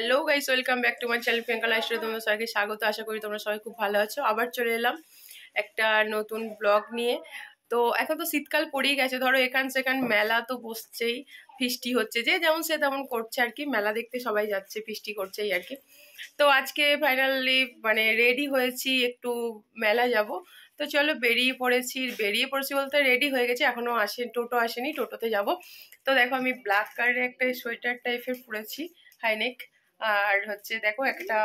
Hello guys, welcome back to my channel Priyanka lifestyle. তোমরা সবাইকে স্বাগত। আশা করি তোমরা সবাই খুব ভালো আছো। আবার চলে এলাম একটা নতুন ব্লগ নিয়ে। তো এখন তো শীতকাল পড়েই গেছে, ধরো এখান সেখান মেলা তো বসছেই, ফিস্টি হচ্ছে, যে যেমন সে তেমন করছে আর কি। মেলা দেখতে সবাই যাচ্ছে, ফিস্টি করছেই আর কি। তো আজকে ফাইনালি মানে রেডি হয়েছি, একটু মেলা যাব। তো চলো বেরিয়ে পড়েছি বলতে রেডি হয়ে গেছি, এখনো টোটো আসেনি, টোটোতে যাব। তো দেখো আমি ব্ল্যাক কালারের একটা সোয়েটার টাইপের পরেছি, হাইনেক। আর হচ্ছে দেখো একটা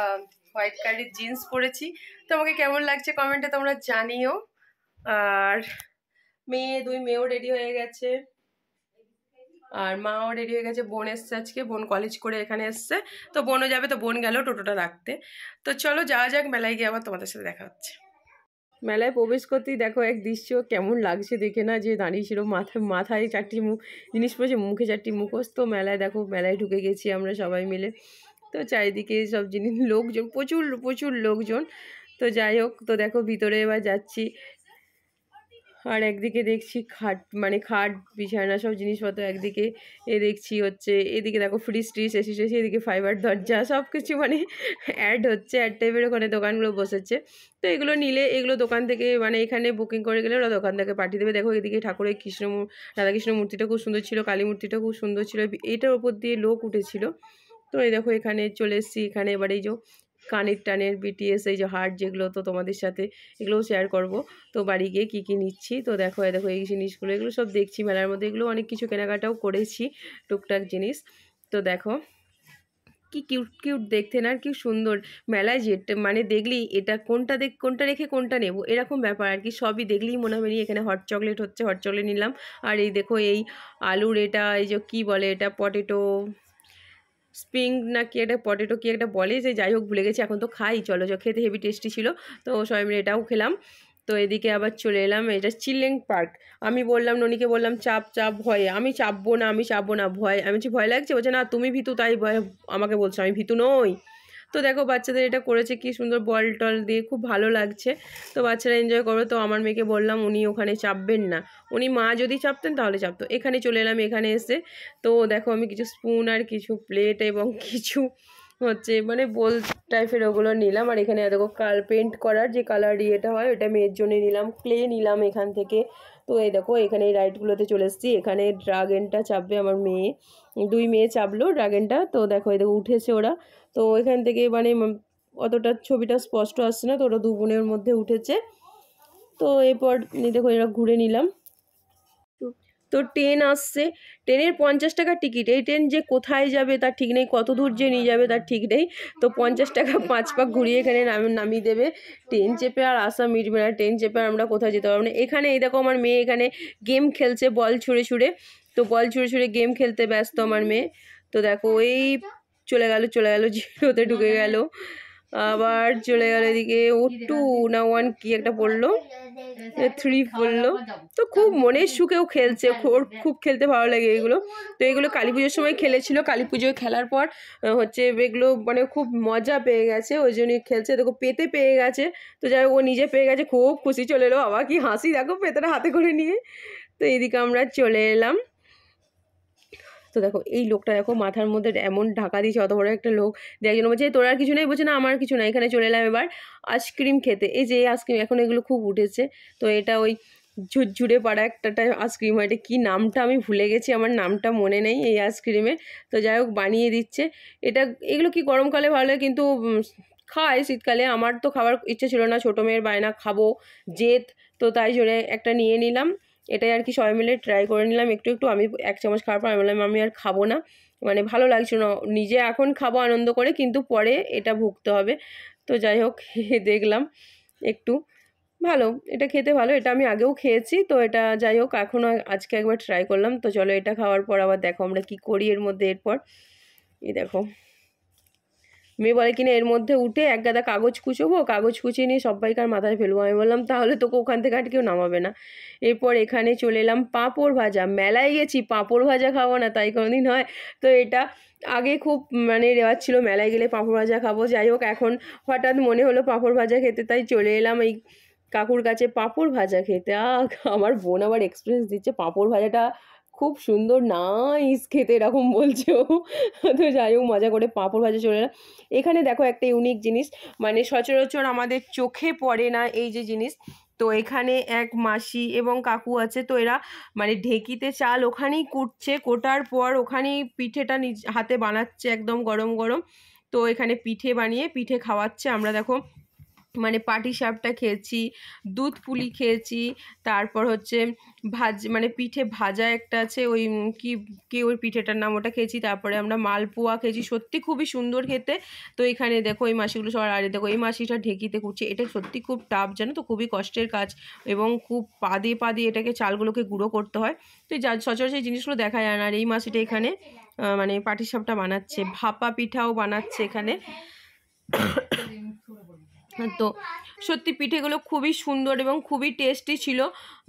হোয়াইট কালারের জিন্স পরেছি। তোমাকে কেমন লাগছে কমেন্টে তোমরা জানিও। আর দুই মেয়েও রেডি হয়ে গেছে, আর মাও রেডি হয়ে গেছে। বোন এসছে আজকে, বোন কলেজ করে এখানে এসছে। তো বোনও যাবে, তো বোন গেল টোটোটা রাখতে। তো চলো যাওয়া যাক, মেলায় গিয়ে আবার তোমাদের সাথে দেখা হচ্ছে। মেলায় প্রবেশ করতেই দেখো এক দৃশ্য কেমন লাগছে দেখে, না যে দাঁড়িয়েছিল, মাথায় চারটি জিনিস পড়েছে, মুখে চারটি মুখোশ। তো মেলায় দেখো, মেলায় ঢুকে গেছি আমরা সবাই মিলে। তো চারিদিকে সব জিনিস, লোকজন প্রচুর প্রচুর লোকজন। তো যাই হোক, তো দেখো ভিতরে এবার যাচ্ছি। আর একদিকে দেখছি খাট বিছানা সব জিনিসপত্র, একদিকে দেখছি হচ্ছে, এদিকে দেখো ফ্রিজ ট্রিজ এসে এদিকে ফাইবার দরজা সব কিছু মানে অ্যাড হচ্ছে, অ্যাড টাইপের ওখানে দোকানগুলো বসেছে। তো এগুলো নিলে, এগুলো দোকান থেকে মানে এখানে বুকিং করে গেলে ওরা দোকান থেকে পাঠিয়ে দেবে। দেখো এদিকে ঠাকুরের রাধাকৃষ্ণ মূর্তিটা খুব সুন্দর ছিল, কালী মূর্তিটা খুব সুন্দর ছিল, এটার ওপর দিয়ে লোক উঠেছিল। তো এই দেখো এখানে চলে এসেছি। এখানে এবার এই যে কানের টানের বিটিএস এই যে হার্ট, যেগুলো তো তোমাদের সাথে এগুলোও শেয়ার করব। তো বাড়ি গিয়ে কী কী নিচ্ছি, তো দেখো এই জিনিসগুলো, এগুলো সব দেখছি মেলার মধ্যে। এগুলো অনেক কিছু কেনাকাটাও করেছি, টুকটাক জিনিস। তো দেখো কি কিউট কিউট দেখতে না, আর কি সুন্দর। মেলায় যেটা মানে দেখলি এটা কোনটা রেখে কোনটা নেব, এরকম ব্যাপার আর কি। সবই দেখলেই মনে হবে এখানে হট চকলেট হচ্ছে, হট চকলেট নিলাম। আর এই দেখো এই আলুর এটা, এই যে কী বলে এটা, পটেটো স্প্রিং না কি একটা, পটেটো কি একটা বলে, যে যাই হোক ভুলে গেছি। এখন তো খাই, চলো খেতে হেভি টেস্টি ছিল। তো সবাই মিলে এটাও খেলাম। তো এদিকে আবার চলে এলাম, এটা চিলড্রেন পার্ক। আমি বললাম, ননিকে বললাম চাপ ভয়ে, আমি চাপবো না ভয়। আমি বলছি ভয় লাগছে, বলছে না তুমি ভীতু, তাই ভয় আমাকে বলছো, আমি ভীতু নই। তো দেখো বাচ্চাদের এটা করেছে কি সুন্দর, বল টল দিয়ে খুব ভালো লাগছে। তো বাচ্চারা এনজয় করবে। তো আমার মেয়েকে বললাম, উনি ওখানে চাপবেন না, উনি মা যদি চাপতেন তাহলে চাপতো। এখানে চলে এলাম, এখানে এসে তো দেখো আমি কিছু স্পুন আর কিছু প্লেট এবং কিছু হচ্ছে মানে বোল টাইপের ওগুলো নিলাম। আর এখানে দেখো পেন্ট করার যে কালার ইয়েটা হয়, ওটা মেয়ের জন্য নিলাম, ক্লে নিলাম এখান থেকে। তো এই দেখো এখানে এই রাইডগুলোতে চলে এসেছি। এখানে ড্রাগনটা চাপবে আমার মেয়ে, দুই মেয়ে চাপলো ড্রাগনটা। তো দেখো এই দেখো উঠেছে ওরা। তো এখান থেকে মানে অতটা ছবিটা স্পষ্ট আসছে না, তো ওরা দু বোনের মধ্যে উঠেছে। তো এরপর দেখো এরা ঘুরে নিলাম। তো ট্রেন আসছে, ট্রেনের 50 টাকা টিকিট। এই ট্রেন যে কোথায় যাবে তার ঠিক নেই, কত দূর যে নিয়ে যাবে তার ঠিক নেই। তো 50 টাকা 5 পাক ঘুরিয়ে এখানে নামিয়ে দেবে। ট্রেন চেপে আর আসা মিটবে না, ট্রেন চেপে আর আমরা কোথাও যেতে পারবো না। এখানে এই দেখো আমার মেয়ে এখানে গেম খেলছে, বল ছুঁড়ে। তো বল ছুঁড়ে গেম খেলতে ব্যস্ত আমার মেয়ে। তো দেখো এই চলে গেল জিরোতে ঢুকে গেল, আবার চলে গেল এদিকে। ও 2 না 1 কি একটা পড়লো, 3 পড়লো। তো খুব মনের সুখেও খেলছে, ওর খুব খেলতে ভালো লাগে এগুলো। তো এগুলো কালী পুজোর সময় খেলেছিল, কালী পুজোয় খেলার পর হচ্ছে এগুলো মানে খুব মজা পেয়ে গেছে, ওই জন্যই খেলছে। দেখো পেতে পেয়ে গেছে। তো যাই হোক ও নিজে পেয়ে গেছে, খুব খুশি। চলে এলো, বাবা কি হাসি দেখো পেতেটা হাতে করে নিয়ে। তো এইদিকে আমরা চলে এলাম। তো দেখো এই লোকটা দেখো মাথার মধ্যে এমন ঢাকা দিয়েছে, অত বড় একটা লোক। একজন বলছে তোর আর কিছু নেই, বলছে না আমার কিছু না। এখানে চলে এলাম এবার আইসক্রিম খেতে। এই যে আইসক্রিম এখন এগুলো খুব উঠেছে। তো এটা ওই ঝুরঝুরে পাড়া একটা আইসক্রিম হয়, এটা কী নামটা আমি ভুলে গেছি, আমার নামটা মনে নেই এই আইসক্রিমের। তো যাই হোক বানিয়ে দিচ্ছে এগুলো কি গরমকালে ভালো লাগে, কিন্তু খায় শীতকালে। আমার তো খাবার ইচ্ছে ছিল না, ছোটো মেয়ের বায়না খাবো জেদ, তো তাই জন্য একটা নিয়ে নিলাম। এটাই আর কি সবাই মিলে ট্রাই করে নিলাম একটু। আমি 1 চামচ খাওয়ার পর আমি বললাম আমি আর খাবো না, মানে ভালো লাগছিল না। নিজে এখন খাবো আনন্দ করে, কিন্তু পরে এটা ভুগতে হবে। তো যাই হোক দেখলাম একটু ভালো, এটা খেতে ভালো, এটা আমি আগেও খেয়েছি। তো এটা যাই হোক এখনও আজকে একবার ট্রাই করলাম। তো চলো এটা খাওয়ার পর আবার দেখো আমরা কি করি এর মধ্যে। এরপর এই দেখো মেয়ে বলে কিনা এর মধ্যে উঠে এক গাদা কাগজ কুচোবো, কাগজ কুচিয়ে নিয়ে সবাইকার মাথায় ফেলবো। আমি বললাম তাহলে তোকে ওখান থেকে আর কেউ নামাবে না। এরপর এখানে চলে এলাম পাঁপড় ভাজা। মেলায় গেছি পাঁপড় ভাজা খাবো না তাই কোনোদিন হয়? তো এটা আগে খুব মানে রেওয়াজ ছিল, মেলায় গেলে পাঁপড় ভাজা খাবো। যাই হোক এখন হঠাৎ মনে হলো পাঁপড় ভাজা খেতে, তাই চলে এলাম এই কাকুর কাছে পাঁপড় ভাজা খেতে। আমার বোন আবার এক্সপিরিয়েন্স দিচ্ছে, পাঁপড় ভাজাটা খুব সুন্দর নাইস খেতে এরকম বলছে ও। তো যাই হোক মজা করে পাঁপড় ভাজা চলে এলাম। এখানে দেখো একটা ইউনিক জিনিস, মানে সচরাচর আমাদের চোখে পড়ে না এই যে জিনিস। তো এখানে এক মাসি এবং কাকু আছে, তো এরা মানে ঢেকিতে চাল ওখানেই কুটছে, কোটার পর ওখানেই পিঠেটা নিজ হাতে বানাচ্ছে একদম গরম গরম। তো এখানে পিঠে বানিয়ে পিঠে খাওয়াচ্ছে। আমরা দেখো মানে পাটিসাপটা খেয়েছি, দুধ পুলি খেয়েছি, তারপর হচ্ছে মানে পিঠে ভাজা একটা আছে ওই কি কি ওই পিঠেটার নাম, ওটা খেয়েছি। তারপরে আমরা মালপোয়া খেয়েছি, সত্যি খুবই সুন্দর খেতে। তো এখানে দেখো এই মাসিগুলো সবার, আরে দেখো এই মাসিটা ঢেকিতে করছে, এটা সত্যি খুব টাফ জানো তো, খুবই কষ্টের কাজ এবং খুব পা দিয়ে এটাকে চালগুলোকে গুঁড়ো করতে হয়। তো যা সচরাচর এই জিনিসগুলো দেখা যায় না। আর এই মাসিটা এখানে মানে পাটিসাপটা বানাচ্ছে, ভাপা পিঠাও বানাচ্ছে এখানে। তো সত্যি পিঠেগুলো খুবই সুন্দর এবং খুবই টেস্টি ছিল।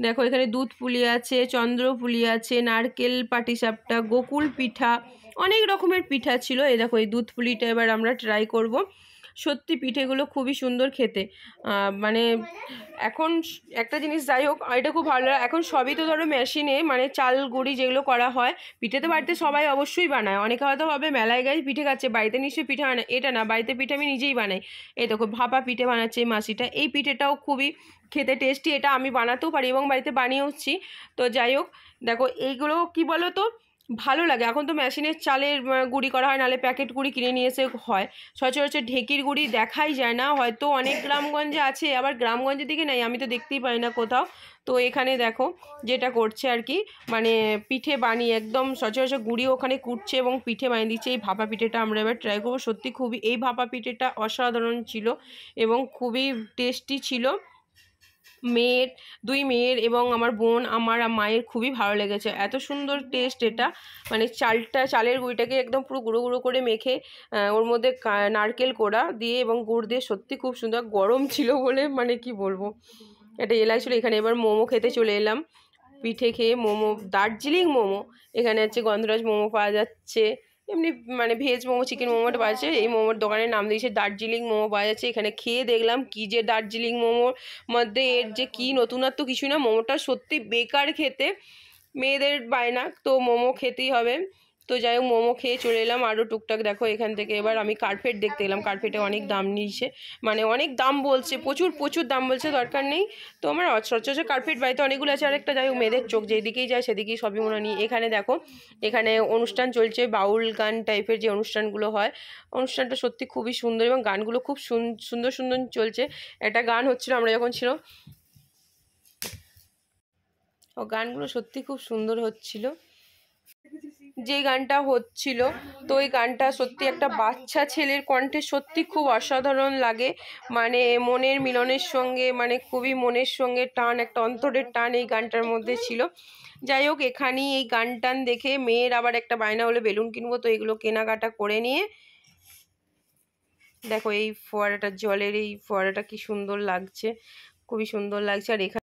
দেখো এখানে দুধ পুলি আছে, চন্দ্র পুলি আছে, নারকেল পাটিসাপটা, গোকুল পিঠা, অনেক রকমের পিঠা ছিল। এই দেখো এই দুধ পুলিটা এবার আমরা ট্রাই করব। সত্যি পিঠেগুলো খুবই সুন্দর খেতে। মানে এখন একটা জিনিস যাই হোক, এটা খুব ভালো লাগে, এখন সবই তো ধরো মেশিনে, মানে চাল গুঁড়ি যেগুলো করা হয়। পিঠে তো বাড়িতে সবাই অবশ্যই বানায়, অনেকে হয়তো ভাবে মেলায় গায়ে পিঠে খাচ্ছে, বাড়িতে নিশ্চয়ই পিঠে বানায়, এটা না, বাড়িতে পিঠে আমি নিজেই বানাই। এই দেখো ভাপা পিঠে বানাচ্ছে এই মাসিটা, এই পিঠেটাও খুবই খেতে টেস্টি, এটা আমি বানাতেও পারি এবং বাড়িতে বানিয়েওছি। তো যাই হোক দেখো এইগুলো কি বলো তো ভালো লাগে। এখন তো মেশিনের চালের গুঁড়ি করা হয়, নাহলে প্যাকেট গুঁড়ি কিনে নিয়ে এসে হয়। সচরাচর ঢেকির গুঁড়ি দেখাই যায় না, হয়তো অনেক গ্রামগঞ্জে আছে, আবার গ্রামগঞ্জের দিকে নেই, আমি তো দেখতেই পাই না কোথাও। তো এখানে দেখো যেটা করছে আর কি, মানে পিঠে বানিয়ে একদম সচরাচর গুঁড়ি ওখানে কুটছে এবং পিঠে বানিয়ে দিচ্ছে। এই ভাপা পিঠেটা আমরা এবার ট্রাই করবো। সত্যি খুবই, এই ভাপা পিঠেটা অসাধারণ ছিল এবং খুবই টেস্টি ছিল। দুই মেয়ের এবং আমার বোন, আমার মায়ের খুবই ভালো লেগেছে, এত সুন্দর টেস্ট এটা। মানে চালের গুঁড়িটাকে একদম পুরো গুঁড়ো গুঁড়ো করে মেখে ওর মধ্যে নারকেল কোড়া দিয়ে এবং গুড় দিয়ে, সত্যি খুব সুন্দর। গরম ছিল বলে মানে কি বলবো, এটা এলাই ছিল। এখানে এবার মোমো খেতে চলে এলাম। পিঠে খেয়ে মোমো, দার্জিলিং মোমো, এখানে হচ্ছে গন্ধরাজ মোমো পাওয়া যাচ্ছে, এমনি মানে ভেজ মোমো, চিকেন মোমোটা পাওয়া যাচ্ছে। এই মোমোর দোকানের নাম দিয়েছে দার্জিলিং মোমো পাওয়া যাচ্ছে। এখানে খেয়ে দেখলাম কি যে দার্জিলিং মোমোর মধ্যে এর যে কি নতুনত্ব কিছু না, মোমোটা সত্যি বেকার খেতে, মেয়েদের বায়না তো মোমো খেতেই হবে। তো যাই হোক মোমো খেয়ে চলে এলাম আরও টুকটাক। দেখো এখান থেকে এবার আমি কার্পেট দেখতে এলাম, কার্পেটে অনেক দাম নিয়েছে, মানে অনেক দাম বলছে, প্রচুর প্রচুর দাম বলছে, দরকার নেই। তো আমার সচরাচর কার্পেট বাড়িতে অনেকগুলো আছে, আরেকটা যাই হোক মেয়েদের চোখ যেদিকেই যায় সেদিকেই সবই মনে নিই। এখানে দেখো এখানে অনুষ্ঠান চলছে, বাউল গান টাইপের যে অনুষ্ঠানগুলো হয়, অনুষ্ঠানটা সত্যি খুবই সুন্দর এবং গানগুলো খুব সুন্দর সুন্দর চলছে। একটা গান হচ্ছিল আমরা যখন ছিল, ও গানগুলো সত্যি খুব সুন্দর হচ্ছিল যে গানটা হচ্ছিল। তো ওই গানটা সত্যি একটা বাচ্চা ছেলের কণ্ঠে সত্যি খুব অসাধারণ লাগে, মানে মনের মিলনের সঙ্গে, মানে খুবই মনের সঙ্গে টান, একটা অন্তরের টান এই গানটার মধ্যে ছিল। যাই হোক এখানেই এই গান টান দেখে মেয়ের আবার একটা বায়না হলে বেলুন কিনবো, তো এগুলো কেনাকাটা করে নিয়ে দেখো এই ফোয়ারাটা, জলের এই ফোয়ারাটা কি সুন্দর লাগছে, খুবই সুন্দর লাগছে। আর এখানে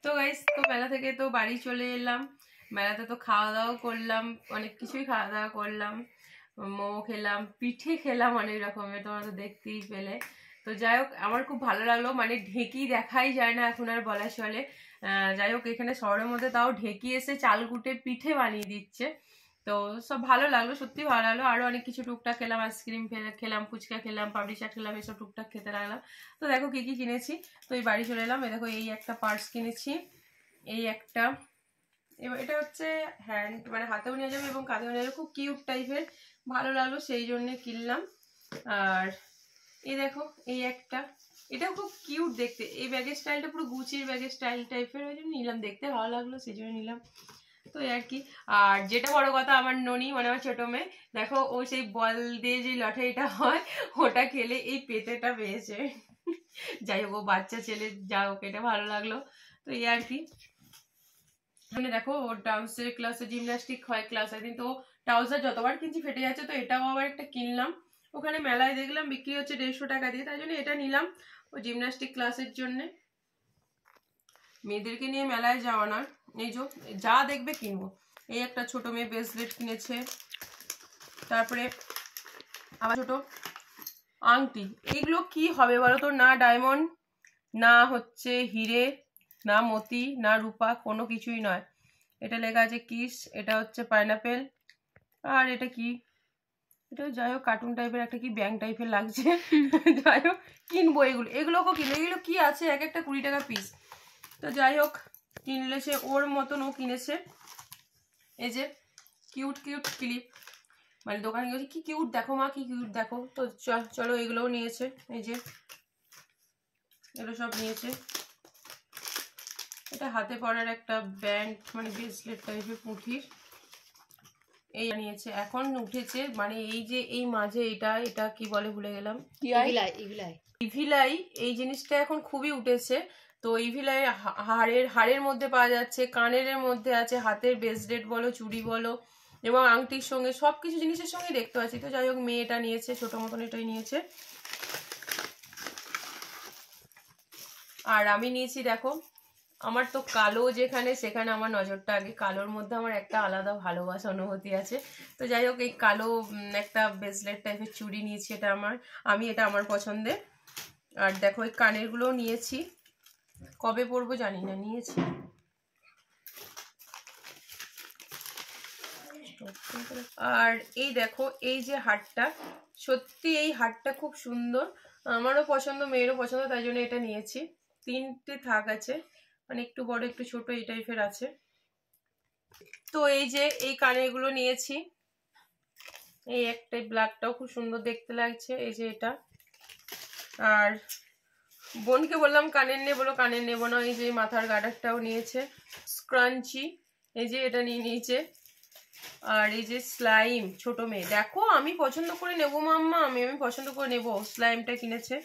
তো গাইস, তো মেলা থেকে তো বাড়ি চলে এলাম, মেলাতে তো খাওয়া দাওয়া করলাম, অনেক কিছুই খাওয়া দাওয়া করলাম, মোমো খেলাম, পিঠে খেলাম অনেক রকমের, তোমরা তো দেখতেই পেলে। তো যাই হোক আমার খুব ভালো লাগলো, মানে ঢেকি দেখাই যায় না এখন আর বলা চলে। যাই হোক এখানে শহরের মধ্যে তাও ঢেকি এসে চাল কুটে পিঠে বানিয়ে দিচ্ছে। তো সব ভালো লাগলো, সত্যি ভালো লাগলো। আরো অনেক কিছু টুকটাক খেলাম, আইসক্রিম খেলাম, ফুচকা খেলাম, পাপড়ি চাট খেলাম, এসব টুকটাক খেতে লাগলাম। তো দেখো কি কি কিনেছি। তো এই বাড়ি চলে এলাম, এই দেখো এই একটা পার্স কিনেছি, এই একটা, এবার এটা হচ্ছে হ্যান্ড, মানে হাতেও নিয়ে যাবে এবং কাঁধেও নিয়ে যাবে, খুব কিউট টাইপের, ভালো লাগলো সেই জন্য কিনলাম। আর এই দেখো এই একটা, এটাও খুব কিউট দেখতে, এই ব্যাগের স্টাইলটা পুরো গুচির ব্যাগের স্টাইল টাইপের, ওই জন্য নিলাম, দেখতে ভালো লাগলো সেই জন্য নিলাম। তো আর কি। আর যেটা বড় কথা, আমার ননি মানে আমার ছোট মেয়ে, দেখো ও সেই বল দিয়ে যে লটারিটা হয় ওটা খেলে এই পেতেটা পেয়েছে। যাই হোক ও বাচ্চা ছেলে, যা হোক এটা ভালো লাগলো। তো এই আর কি। মানে দেখো ওর ডান্সের ক্লাসে, জিমন্যাস্টিক হয় ক্লাস, একদিন তো ট্রাউজার যতবার কিনছি ফেটে যাচ্ছে, তো এটাও আবার একটা কিনলাম। ওখানে মেলায় দেখলাম বিক্রি হচ্ছে 150 টাকা দিয়ে, তাই জন্য এটা নিলাম ও জিমন্যাস্টিক ক্লাসের জন্য। মেয়েদেরকে নিয়ে মেলায় যাওয়া না, এই যা দেখবে কিনবো। এই একটা ছোট মেয়ে ব্রেসলেট কিনেছে, তারপরে আমার ছোট আংটি, এগুলো কি হবে বলো তো, না ডায়মন্ড না হচ্ছে হিরে, না মতি না রূপা, কোনো কিছুই নয়। এটা লেখা আছে কিস, এটা হচ্ছে পাইনাপেল, আর এটা কি, এটা যাই হোক কার্টুন টাইপের একটা কি ব্যাং টাইপের লাগছে। যাই হোক কিনবো এগুলো, এগুলোকেও কিনবো। এগুলো কি আছে, এক একটা 20 টাকা পিস। তো যাই হোক কিনলে সে ওর মতন ও কিনেছে। এই যে কিউট কিউট ক্লিপ, মানে দোকানে গেছে কি কিউট দেখো মা, কি কিউট দেখো। তো চলো এগুলোও নিয়েছে, এই যে এগুলো সব নিয়েছে। এটা হাতে পরার একটা ব্যান্ড, মানে ব্রেসলেট টাইপের পুঁথির, এই নিয়েছে। এখন উঠেছে মানে এই যে এই মাঝে এটা এটা কি বলে ভুলে গেলাম, ইভিলাই। এই জিনিসটা এখন খুবই উঠেছে। তো ইভিলাই হাড়ের মধ্যে পাওয়া যাচ্ছে, কানের মধ্যে আছে, হাতের ব্রেসলেট বলো, চুড়ি বলো, এবং আংটির সঙ্গে সবকিছু জিনিসের সঙ্গে দেখতে পাচ্ছি। তো যাই হোক মেয়ে এটা নিয়েছে, ছোট মতন এটাই নিয়েছে। আর আমি নিয়েছি দেখো, আমার তো কালো যেখানে সেখানে আমার নজরটা আগে, কালোর মধ্যে আমার একটা আলাদা ভালোবাসা অনুভূতি আছে। তো যাই হোক এই কালো একটা ব্রেসলেট টাইপের চুড়ি নিয়েছি, এটা আমার পছন্দের। আর দেখো এই কানের গুলো নিয়েছি, কবে পরবো জানি না, নিয়েছি। আর এই দেখো এই যে হারটা, সত্যি এই হারটা খুব সুন্দর, আমারও পছন্দ মেয়েরও পছন্দ, তাই জন্য এটা নিয়েছি। 3টে থাক আছে, মানে একটু বড় একটু ছোট এই টাইপের আছে। তো এই যে এই কানের গুলো নিয়েছি, এই একটা ব্ল্যাকটাও খুব সুন্দর দেখতে লাগছে, এই যে এটা। আর বোনকে বললাম কানের নে, বলো কানের নেবো না। এই যে মাথার গার্ডারটাও নিয়েছে, স্ক্রাঞ্চি, এই যে এটা নিয়ে নিয়েছে। আর এই যে স্লাইম, ছোট মেয়ে, দেখো আমি পছন্দ করে নেবো মাম্মা, আমি পছন্দ করে নেবো, স্লাইমটা কিনেছে।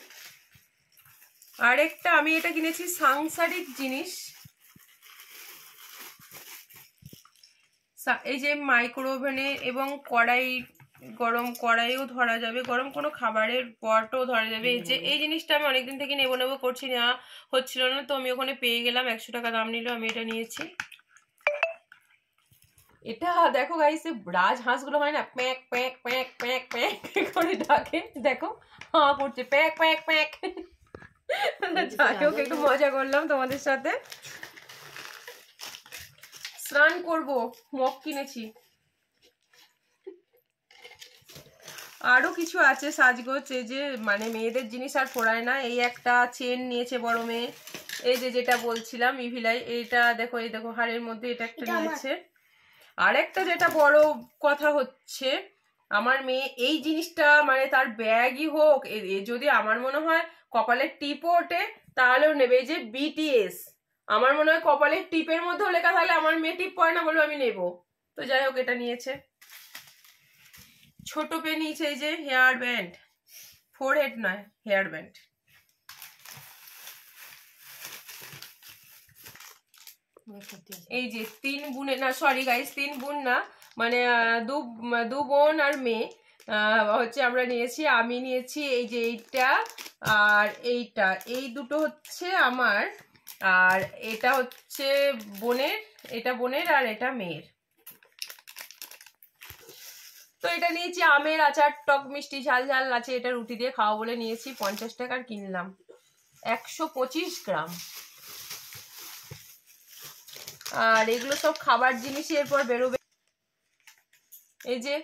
আরেকটা আমি এটা কিনেছি সাংসারিক জিনিস, এই যে মাইক্রো ওভেনে এবং কড়াই, গরম কড়াইও ধরা যাবে, গরম কোনো খাবারের পটও ধরা যাবে। এই যে এই জিনিসটা আমি অনেকদিন থেকে নেবো করছি, নেওয়া হচ্ছিল না, তো আমি ওখানে পেয়ে গেলাম, 100 টাকা দাম নিল, আমি এটা নিয়েছি। এটা দেখো গাইস, রাজহাঁসগুলো হয় না, pack pack pack pack pack করে ডাকে, দেখো হ্যাঁ করছে প্যাক প্যাক প্যাক। যাই হোক একটু মজা করলাম তোমাদের সাথে। স্নান করবো, মগ কিনেছি। আরো কিছু আছে সাজগোজ, এই যে মানে মেয়েদের জিনিস আর পরায় না। এই একটা চেন নিয়েছে বড় মেয়ে, এই যে যেটা বলছিলাম ইভিলাই, এইটা দেখো, এই দেখো হাড়ের মধ্যে এটা একটা নিয়েছে। আরেকটা যেটা বড় কথা হচ্ছে, আমার মেয়ে এই জিনিসটা মানে তার ব্যাগই হোক, যদি আমার মনে হয় কপালের টিপও ওঠে তাহলেও নেবে। এই যে বিটিএস, আমার মনে হয় কপালের টিপের মধ্যেও লেখা থাকলে আমার মেয়ে টিপ পরে না বলবো আমি নেবো। তো যাই হোক এটা নিয়েছে। ছোট পে নিয়েছে এই যে হেয়ার ব্যান্ড, ফোরহেড নয়, হেয়ার ব্যান্ড। এই যে 3 বোনের, না সরি গাইস 3 বোন না, মানে দু বোন আর মেয়ে হচ্ছে আমরা নিয়েছি। আমি নিয়েছি এই যে এইটা আর এইটা, এই দুটো হচ্ছে আমার, আর এটা হচ্ছে বোনের, এটা বোনের আর এটা মেয়ের। তো এটা নিয়েছি আমের আচার, টক মিষ্টি ঝাল ঝাল আছে, এটা রুটি দিয়ে খাওয়া বলে নিয়েছি। 50 টাকার কিনলাম, 125 গ্রাম। আর এগুলো সব খাবার জিনিসই এরপর বেরোবে। এই যে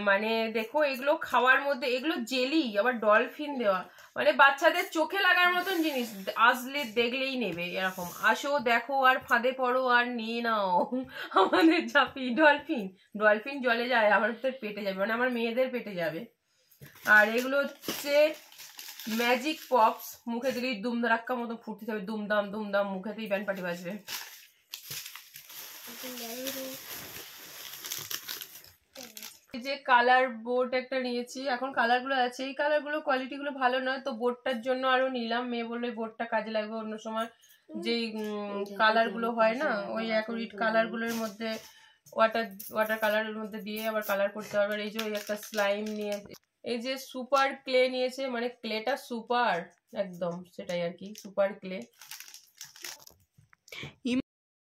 মানে দেখো এগুলো খাওয়ার মধ্যে, এগুলো জেলি, আবার ডলফিন দেওয়া, মানে বাচ্চাদের চোখে লাগার মতন জিনিস, আসলে দেখলেই নেবে এরকম। আসো দেখো আর ফাঁদে পড়ো আর নিয়ে নাও আমাদের চাপি। ডলফিন, ডলফিন জলে যায়, আমার পেটে যাবে, মানে আমার মেয়েদের পেটে যাবে। আর এগুলো হচ্ছে ম্যাজিক পপস, মুখে দিলেই দুম ধাক্কা মতো ফুটতে যাবে, দুমদাম দুমদাম, মুখেতেই ব্যান্ড পার্টি বাজবে। এই যে কালার বোর্ড একটা নিয়েছি, এখন কালার গুলো আছে, এই কালার গুলো কোয়ালিটি গুলো ভালো নয়, তো বোর্ডটার জন্য আরো নিলাম। মেয়ে বললো বোর্ডটা কাজে লাগবে অন্য সময়, যে কালার গুলো হয় না ওই অ্যাকুরেট কালার গুলোর মধ্যে ওয়াটার কালারের মধ্যে দিয়ে আবার কালার করতে পারবে। এই যে ওই একটা স্লাইম নিয়ে, এই যে সুপার ক্লে নিয়েছে, মানে ক্লেটা সুপার একদম, সেটাই আর কি, সুপার ক্লে।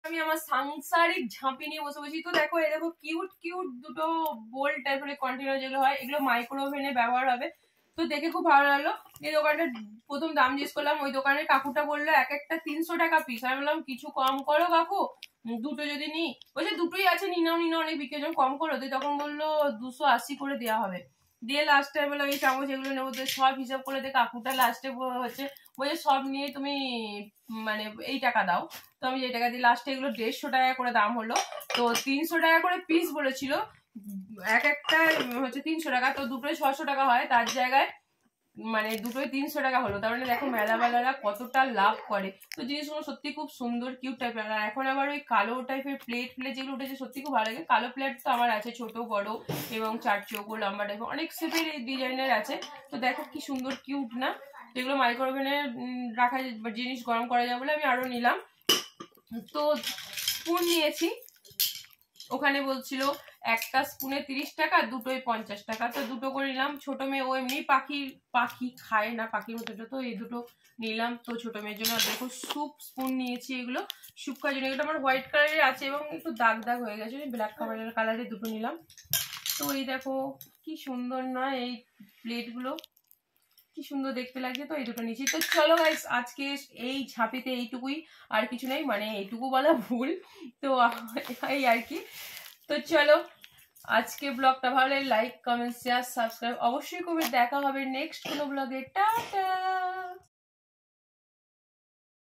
আমি আমার সাংসারিক ঝাঁপি নিয়ে বসে বসি। তো দেখো এই দেখো কিউট কিউট দুটো বোল টাইপের কন্টেনার যেগুলো হয়, এগুলো মাইক্রো ওভেনে ব্যবহার হবে। তো দেখে খুব ভালো লাগলো। এই দোকানটা প্রথম দাম জিজ্ঞেস করলাম, ওই দোকানের কাকুটা বললো এক একটা 300 টাকা পিস। আমি বললাম কিছু কম করো কাকু, দুটো যদি নি, বলছে দুটোই আছে, নিনাও অনেক বিক্রি, যখন কম করো তুই তখন বললো 280 করে দেওয়া হবে। দিয়ে লাস্টে বললাম এই চামচ এগুলো নেবো, সব হিসাব করে দিয়ে কাকুটা লাস্টে হচ্ছে বলছে সব নিয়ে তুমি মানে এই টাকা দাও। তো আমি যে টাকা দিই লাস্টে এগুলো 150 টাকা করে দাম হলো। তো 300 টাকা করে পিস বলেছিল, এক একটা হচ্ছে 300 টাকা, তো দুটোই 600 টাকা হয়, তার জায়গায় মানে দুটোই 300 টাকা হলো। তার মানে দেখো মেলাওয়ালারা কতটা লাভ করে। তো জিনিসগুলো সত্যি খুব সুন্দর কিউট টাইপের। আর এখন আবার ওই কালো টাইপের প্লেট যেগুলো উঠেছে সত্যি খুব ভালো লাগে। কালো প্লেট তো আমার আছে, ছোট বড় এবং 4 চৌকো লম্বা টাইপের অনেক শেপের ডিজাইনের আছে। তো দেখো কি সুন্দর কিউট না, যেগুলো মাইক্রোওভেনে রাখা জিনিস গরম করা যায় বলে আমি আরো নিলাম। তো স্পুন নিয়েছি, ওখানে বলছিল একটা স্পুনে 30 টাকা, দুটোই 50 টাকা। তো দুটো করে নিলাম। ছোট মেয়ে ও এমনি পাখি খায় না, পাখির মতো, তো এই দুটো নিলাম। তো ছোট মেয়ের জন্য দেখো স্যুপ স্পুন নিয়েছি, এগুলো স্যুপ খাওয়ার জন্য। এটা আমার হোয়াইট কালারের আছে এবং একটু দাগ দাগ হয়ে গেছে, ব্ল্যাক কালারের দুটো নিলাম। তো এই দেখো কি সুন্দর না এই প্লেটগুলো, কি সুন্দর দেখতে লাগছে। তো এই দুটো নিচ্ছি। তো চলো গাইস, আজকে এই ঝাঁপিতে এইটুকুই, আর কিছু নেই, মানে এইটুকু বলা ভুল। তো এই আর কি। তো চলো আজকে ব্লগটা ভালো লাগে লাইক কমেন্ট শেয়ার সাবস্ক্রাইব অবশ্যই করবে। দেখা হবে নেক্সট কোনো ব্লগে। টাটা।